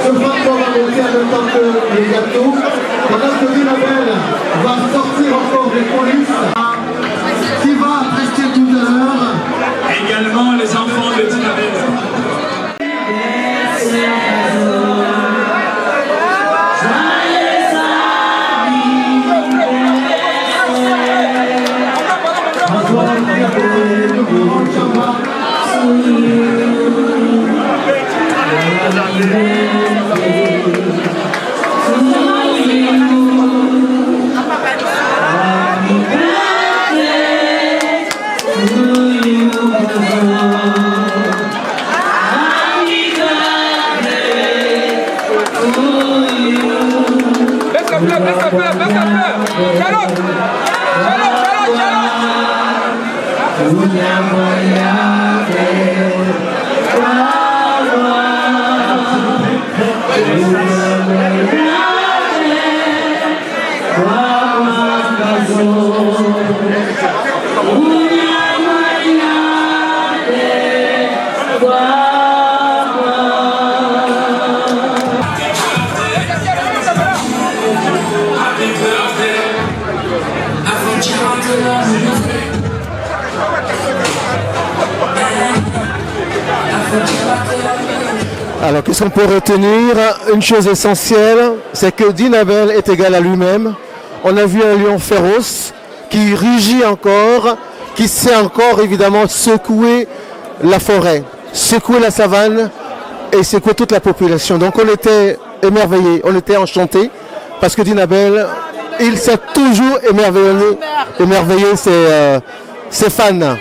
Ce facteur va monter en même temps que les gâteaux. Pendant que Dinabel va sortir encore des coulisses, qui va prester tout à l'heure. Également les enfants de Dinabel. Alors, qu'est-ce qu'on peut retenir? Une chose essentielle, c'est que Dinabel est égal à lui-même. On a vu un lion féroce qui rugit encore, qui sait encore évidemment secouer la forêt, secouer la savane et secouer toute la population. Donc on était émerveillés, on était enchantés parce que Dinabel, il s'est toujours émerveillé ses fans.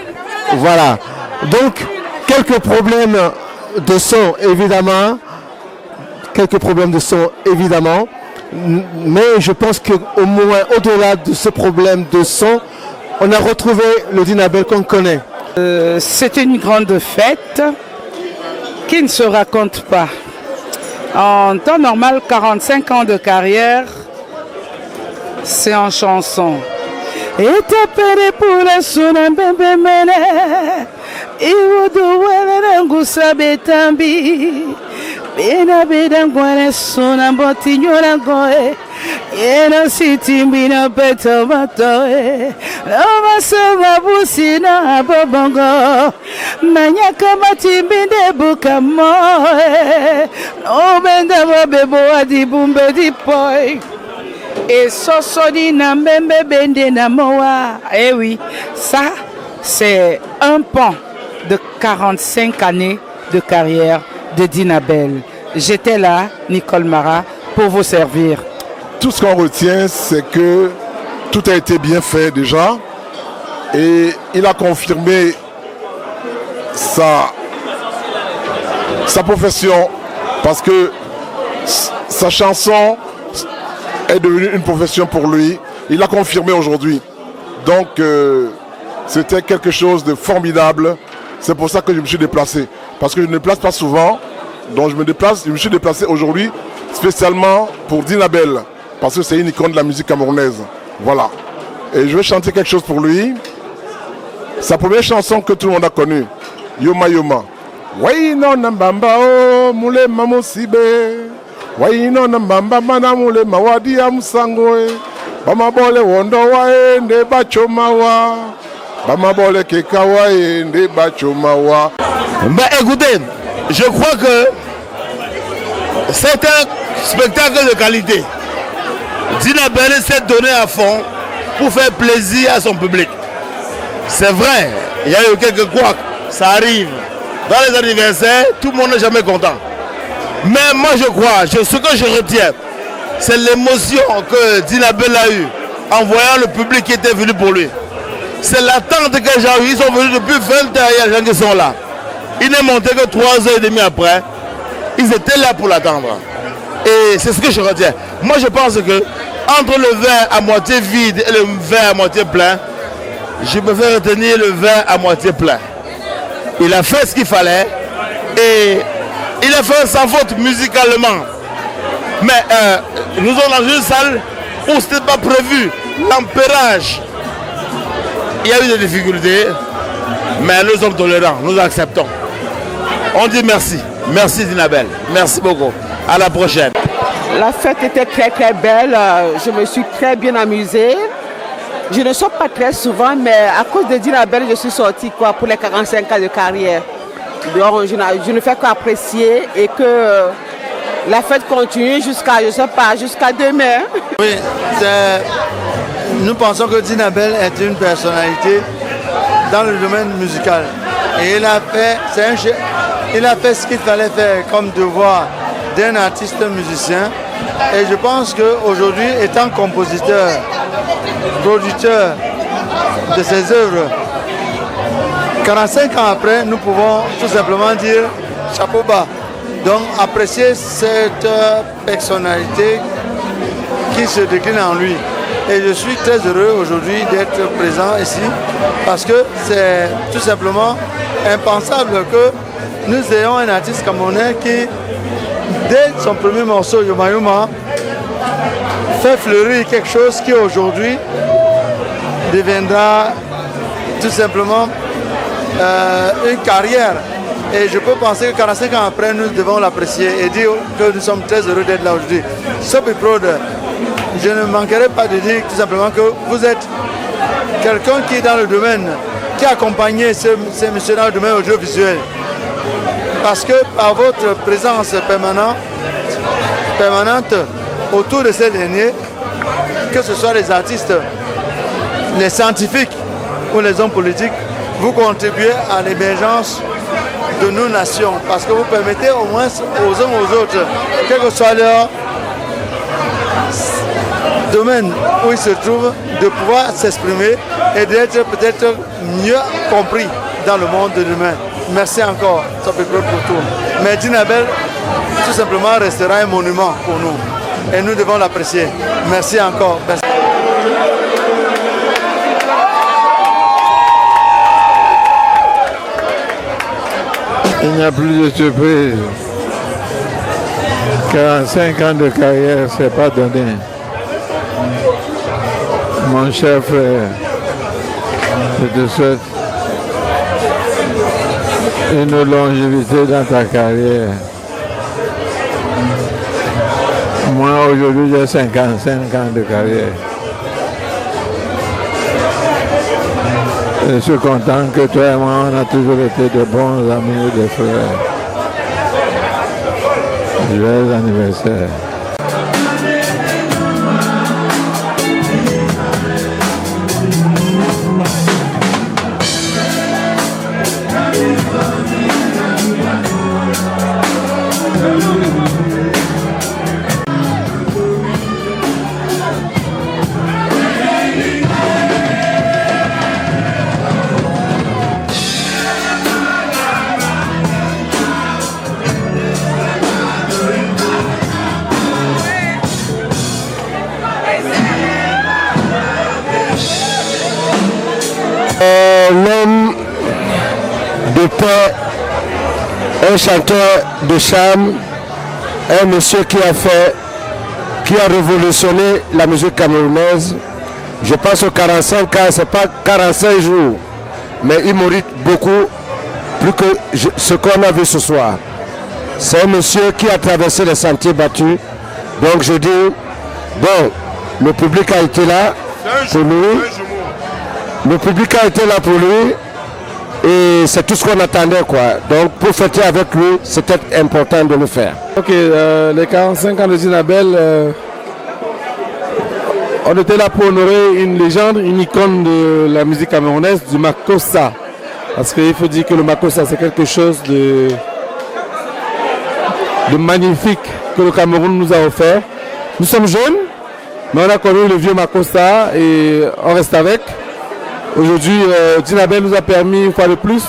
Voilà. Donc, quelques problèmes de son évidemment, mais je pense qu'au moins au-delà de ce problème de son, on a retrouvé le Dinabel qu'on connaît. C'est une grande fête qui ne se raconte pas. En temps normal, 45 ans de carrière, c'est en chanson. Et t'appelles pour la sona bébé mene, et vous devez tambi. Bena beda ngwane sona botinyora goe, yena sitimbina beto matoe. Loma sama busina bobongo, manyaka matimbinde bukamoe. No benda wabebo adibumbe dipoi. Et Sosoni na mbembe bende na moa. Eh oui, ça c'est un pan de 45 années de carrière de Dinabel. J'étais là, Nicole Mara, pour vous servir. Tout ce qu'on retient, c'est que tout a été bien fait déjà. Et il a confirmé sa profession parce que sa chanson est devenue une profession pour lui. Il l'a confirmé aujourd'hui. Donc, c'était quelque chose de formidable. C'est pour ça que je me suis déplacé. Parce que je ne me déplace pas souvent. Donc, je me suis déplacé aujourd'hui spécialement pour Dinabel. Parce que c'est une icône de la musique camerounaise. Voilà. Et je vais chanter quelque chose pour lui. Sa première chanson que tout le monde a connue. Yoma Yoma. Waino Nambamba o mule mamosibe. Waino Nambamba mana mule mawadi ya musangoe. Bama bole wondo wae nde bachomawa. Bama bole kekawa nde bachomawa. Bah écoutez, je crois que c'est un spectacle de qualité. Dinabel s'est donné à fond pour faire plaisir à son public. C'est vrai, il y a eu quelques couacs, ça arrive. Dans les anniversaires, tout le monde n'est jamais content. Mais moi je crois, ce que je retiens, c'est l'émotion que Dinabel a eue en voyant le public qui était venu pour lui. C'est l'attente que j'ai eue. Ils sont venus depuis 20 ans, il y a des gens qui sont là. Il n'est monté que 3h30 après. Ils étaient là pour l'attendre. Et c'est ce que je retiens. Moi je pense que entre le verre à moitié vide et le verre à moitié plein, je me fais retenir le verre à moitié plein. Il a fait ce qu'il fallait et il a fait sans faute musicalement. Mais nous sommes dans une salle où ce n'était pas prévu. L'ampérage. Il y a eu des difficultés, mais nous sommes tolérants, nous acceptons. On dit merci. Merci Dinabel. Merci beaucoup. À la prochaine. La fête était très très belle. Je me suis très bien amusée. Je ne sors pas très souvent, mais à cause de Dinabel, je suis sortie pour les 45 ans de carrière. Donc je ne fais qu'apprécier et que la fête continue jusqu'à, je sais pas, jusqu'à demain. Oui, nous pensons que Dinabel est une personnalité dans le domaine musical. Et il a fait ce qu'il fallait faire comme devoir d'un artiste musicien. Et je pense qu'aujourd'hui, étant compositeur, producteur de ses œuvres, 45 ans après, nous pouvons tout simplement dire chapeau bas. Donc apprécier cette personnalité qui se décline en lui. Et je suis très heureux aujourd'hui d'être présent ici parce que c'est tout simplement impensable que nous ayons un artiste camerounais qui, dès son premier morceau, Yoma Yoma, fait fleurir quelque chose qui aujourd'hui deviendra tout simplement une carrière. Et je peux penser que 45 ans après, nous devons l'apprécier et dire que nous sommes très heureux d'être là aujourd'hui. Sophie Prod, je ne manquerai pas de dire tout simplement que vous êtes quelqu'un qui est dans le domaine, qui a accompagné ces messieurs dans le domaine audiovisuel. Parce que par votre présence permanente autour de ces derniers, que ce soit les artistes, les scientifiques ou les hommes politiques, vous contribuez à l'émergence de nos nations. Parce que vous permettez au moins aux uns aux autres, quel que soit leur domaine où ils se trouvent, de pouvoir s'exprimer et d'être peut-être mieux compris dans le monde de demain. Merci encore, ça peut pour tout. Mais Dinabel, tout simplement, restera un monument pour nous. Et nous devons l'apprécier. Merci encore. Merci. Il n'y a plus de surprise. 45 ans de carrière, c'est pas donné. Mon cher frère, je te souhaite une longévité dans ta carrière. Moi, aujourd'hui, j'ai 55 ans de carrière. Je suis content que toi et moi, on a toujours été de bons amis et de frères. Joyeux anniversaire. L'homme de paix, un chanteur de charme, un monsieur qui a révolutionné la musique camerounaise. Je pense aux 45 ans, ce n'est pas 45 jours, mais il mérite beaucoup plus que ce qu'on a vu ce soir. C'est un monsieur qui a traversé les sentiers battus. Donc je dis, bon, le public a été là pour lui. Le public a été là pour lui et c'est tout ce qu'on attendait, quoi. Donc pour fêter avec lui, c'était important de le faire. Ok, les 45 ans de Dinabel, on était là pour honorer une légende, une icône de la musique camerounaise, du Makossa. Parce qu'il faut dire que le Makossa, c'est quelque chose de magnifique que le Cameroun nous a offert. Nous sommes jeunes, mais on a connu le vieux Makossa et on reste avec. Aujourd'hui, Dinabel nous a permis, une fois de plus,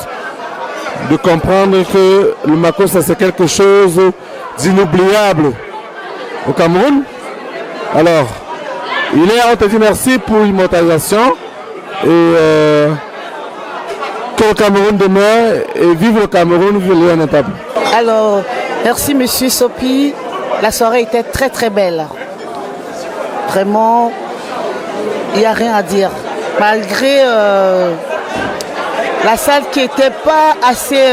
de comprendre que le Makossa, c'est quelque chose d'inoubliable au Cameroun. Alors, on te dit merci pour l'immortalisation et que le Cameroun demeure et vive le Cameroun, vive le Léon. Alors, merci Monsieur Sopi. La soirée était très très belle. Vraiment, il n'y a rien à dire. Malgré la salle qui n'était pas assez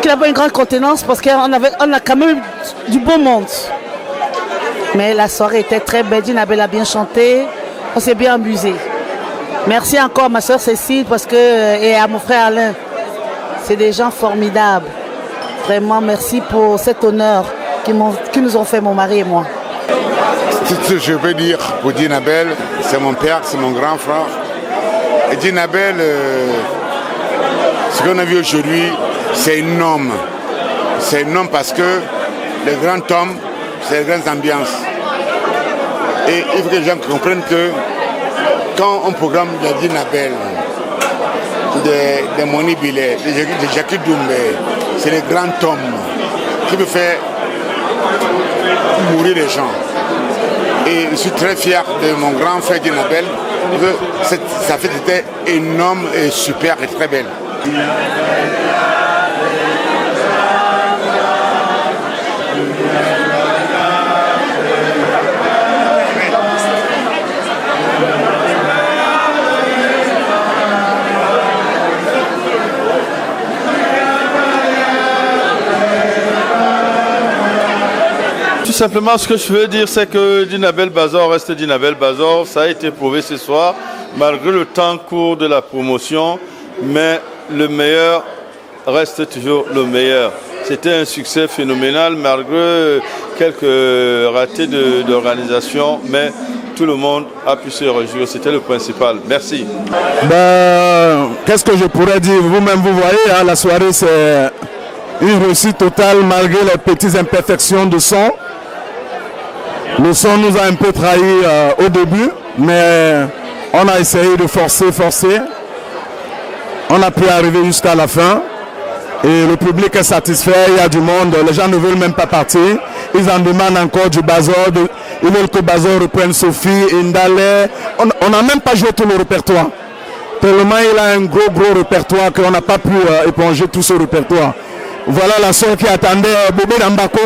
qu'il avait une grande contenance parce qu'on a quand même du beau monde. Mais la soirée était très belle, Dinabel a bien chanté, on s'est bien amusé. Merci encore à ma soeur Cécile et à mon frère Alain. C'est des gens formidables. Vraiment, merci pour cet honneur qu'ils nous ont fait, mon mari et moi. Tout ce que je veux dire pour Dinabel, c'est mon père, c'est mon grand frère. Et Dinabel, ce qu'on a vu aujourd'hui, c'est un homme. C'est un homme parce que le grand homme, c'est les grandes ambiances. Et il faut que les gens comprennent que quand on programme la Dinabel, de Moni Billet, de Jackie Doumbé, c'est le grand homme qui peut faire mourir les gens. Et je suis très fier de mon grand frère Dinabel. Sa fête était énorme et super et très belle. Tout simplement, ce que je veux dire, c'est que Dinabel Bazor reste Dinabel Bazor. Ça a été prouvé ce soir, malgré le temps court de la promotion. Mais le meilleur reste toujours le meilleur. C'était un succès phénoménal, malgré quelques ratés d'organisation. Mais tout le monde a pu se réjouir. C'était le principal. Merci. Qu'est-ce que je pourrais dire? Vous-même, vous voyez, la soirée, c'est une réussite totale, malgré les petites imperfections de son. Le son nous a un peu trahi au début, mais on a essayé de forcer. On a pu arriver jusqu'à la fin. Et le public est satisfait, il y a du monde, les gens ne veulent même pas partir. Ils en demandent encore du Bazor, ils veulent que Bazor reprenne Sophie, Indale. On n'a même pas joué tout le répertoire. Tellement il a un gros répertoire qu'on n'a pas pu éponger tout ce répertoire. Voilà la soeur qui attendait Bobé Dambako.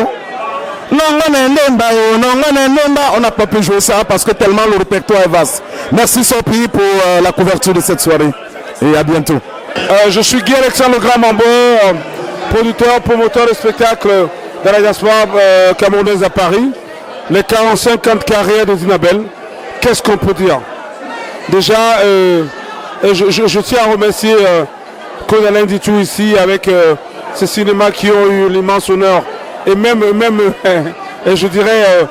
On n'a pas pu jouer ça parce que tellement le répertoire est vaste. Merci Sophie pour la couverture de cette soirée et à bientôt. Je suis Guy Alexandre Grand-Mambo, producteur, promoteur de spectacle dans la diaspora camerounaise à Paris. Les 45 ans de carrière de Dinabel, qu'est-ce qu'on peut dire? Déjà, je tiens à remercier Claude Alain Ditou ici avec ces cinémas qui ont eu l'immense honneur et même je dirais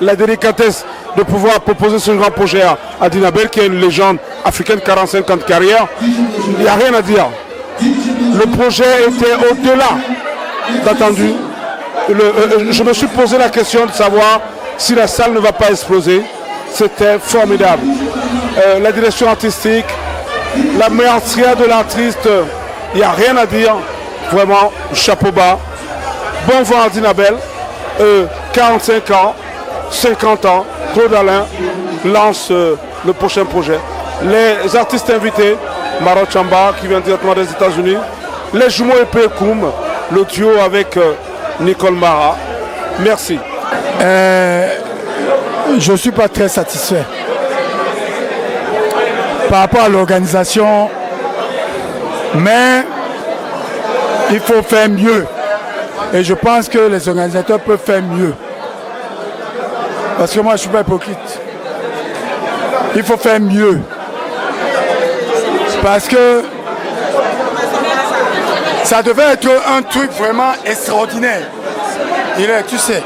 la délicatesse de pouvoir proposer ce grand projet à Dinabel, qui est une légende africaine, 45 ans de carrière. Il n'y a rien à dire. Le projet était au-delà d'attendu. Je me suis posé la question de savoir si la salle ne va pas exploser. C'était formidable. La direction artistique, la maestria de l'artiste, il n'y a rien à dire. Vraiment, chapeau bas. Bon vent à Dinabel. 45 ans, 50 ans, Claude Alain lance le prochain projet. Les artistes invités, Maro Chamba qui vient directement des États-Unis, les jumeaux épée Koum, le duo avec Nicole Mara. Merci. Je ne suis pas très satisfait. Par rapport à l'organisation, mais il faut faire mieux. Et je pense que les organisateurs peuvent faire mieux. Parce que moi, je ne suis pas hypocrite. Il faut faire mieux. Parce que ça devait être un truc vraiment extraordinaire. Tu sais,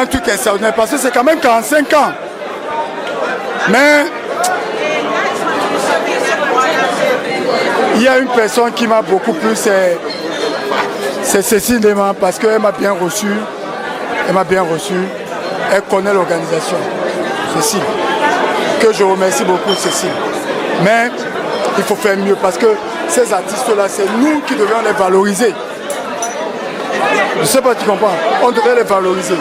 un truc extraordinaire. Parce que c'est quand même 45 ans. Mais il y a une personne qui m'a beaucoup plu, c'est Cécile Lema, parce qu'elle m'a bien reçu. Elle connaît l'organisation. Cécile. Que je remercie beaucoup, Cécile. Mais il faut faire mieux parce que ces artistes-là, c'est nous qui devons les valoriser. Je ne sais pas si tu comprends. On devrait les valoriser.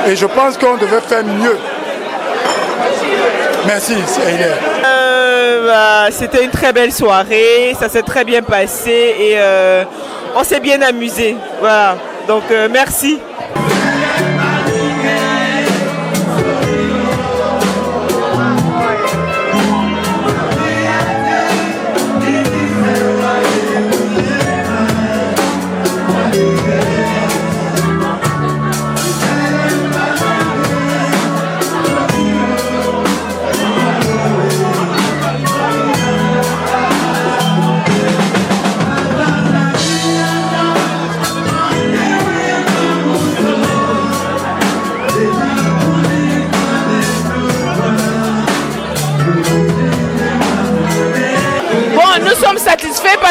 Et je pense qu'on devait faire mieux. Merci, c'était une très belle soirée, ça s'est très bien passé et on s'est bien amusé. Voilà. Donc merci.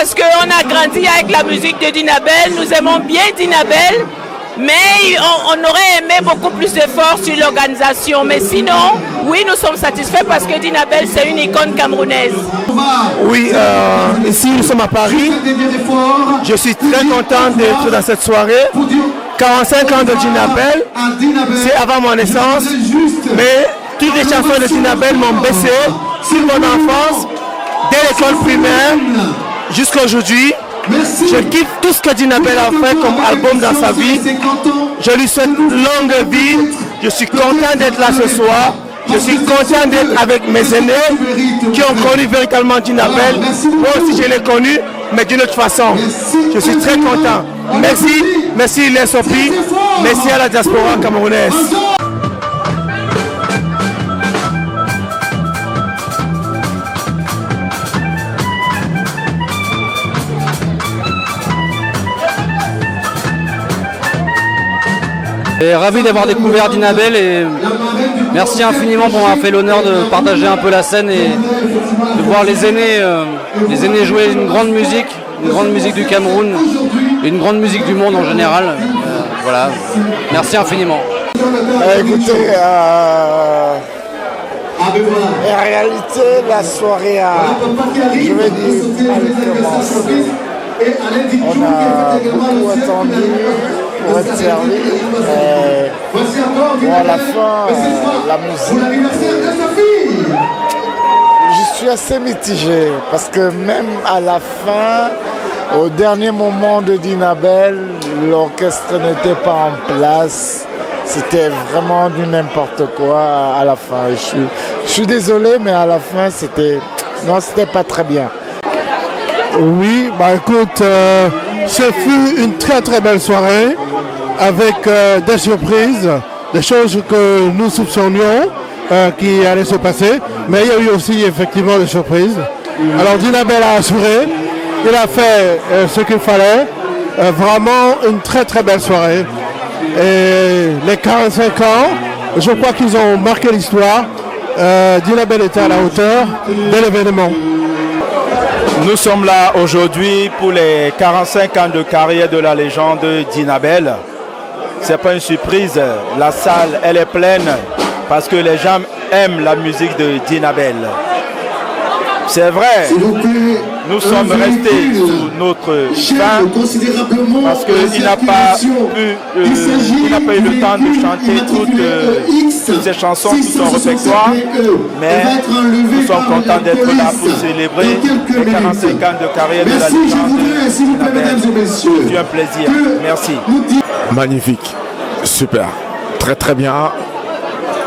parce qu'on a grandi avec la musique de Dinabel, nous aimons bien Dinabel, mais on aurait aimé beaucoup plus d'efforts sur l'organisation. Mais sinon, oui, nous sommes satisfaits parce que Dinabel, c'est une icône camerounaise. Oui, ici nous sommes à Paris. Je suis très content d'être dans cette soirée. 45 ans de Dinabel, c'est avant mon naissance, mais toutes les chansons de Dinabel m'ont baissé sur mon enfance, dès l'école primaire jusqu'à aujourd'hui. Je kiffe tout ce que Dinabel a fait comme album dans sa vie. Je lui souhaite longue vie. Je suis content d'être là ce soir. Je suis content d'être avec mes aînés qui ont connu véritablement Dinabel. Moi aussi je l'ai connu, mais d'une autre façon. Je suis très content. Merci les Sopi, merci à la diaspora camerounaise. Ravi d'avoir découvert Dinabel et merci infiniment pour m'avoir fait l'honneur de partager un peu la scène et de voir les aînés jouer une grande musique du Cameroun, une grande musique du monde en général. Voilà, merci infiniment. Écoutez, en réalité, la soirée a, je vais dire, commencé. On a beaucoup attendu pour être servi. Bon, à la fin, la musique, je suis assez mitigé parce que même à la fin, au dernier moment de Dinabel, l'orchestre n'était pas en place. C'était vraiment du n'importe quoi à la fin. Je suis désolé, mais à la fin, c'était pas très bien. Oui, bah écoute, ce fut une très très belle soirée avec des surprises, des choses que nous soupçonnions qui allaient se passer, mais il y a eu aussi effectivement des surprises. Alors Dinabel a assuré, il a fait ce qu'il fallait, vraiment une très très belle soirée. Et les 45 ans, je crois qu'ils ont marqué l'histoire. Dinabel était à la hauteur de l'événement. Nous sommes là aujourd'hui pour les 45 ans de carrière de la légende Dinabel. C'est pas une surprise, la salle elle est pleine parce que les gens aiment la musique de Dinabel. C'est vrai, nous sommes restés sous notre fin parce qu'il n'a pas eu le temps de chanter toutes ces chansons, tout son répertoire, mais nous sommes contents d'être là pour célébrer les 45 ans de carrière de la légende Dinabel. C'est un plaisir, merci. Magnifique, super, très très bien.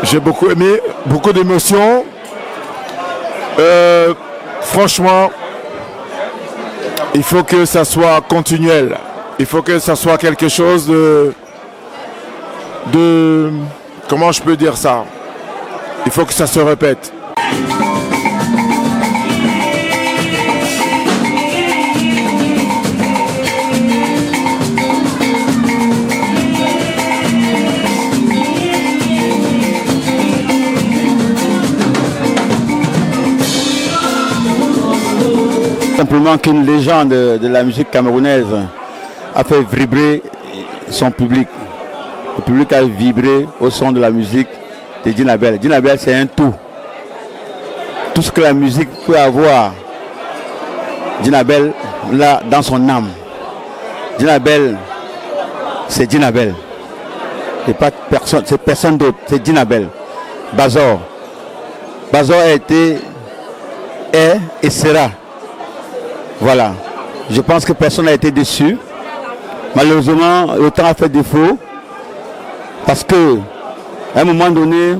J'ai beaucoup aimé, beaucoup d'émotions. Franchement, il faut que ça soit continuel. Il faut que ça soit quelque chose de comment je peux dire ça? Il faut que ça se répète. Simplement qu'une légende de la musique camerounaise a fait vibrer son public. Le public a vibré au son de la musique de Dinabel. Dinabel, c'est un tout. Tout ce que la musique peut avoir, Dinabel l'a dans son âme. Dinabel, c'est Dinabel. C'est personne d'autre, c'est Dinabel. Bazor. Bazor a été, est et sera. Voilà, je pense que personne n'a été déçu. Malheureusement, le temps a fait défaut parce que à un moment donné,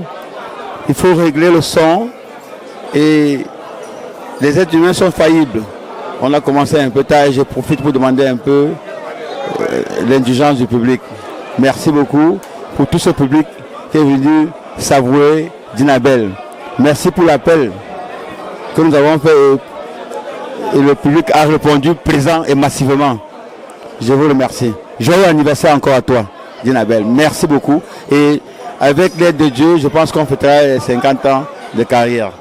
il faut régler le son et les êtres humains sont faillibles. On a commencé un peu tard et je profite pour demander un peu l'indulgence du public. Merci beaucoup pour tout ce public qui est venu savourer Dinabel. Merci pour l'appel que nous avons fait. Et le public a répondu présent et massivement. Je vous remercie. Joyeux anniversaire encore à toi, Dinabel. Merci beaucoup. Et avec l'aide de Dieu, je pense qu'on fêtera les 50 ans de carrière.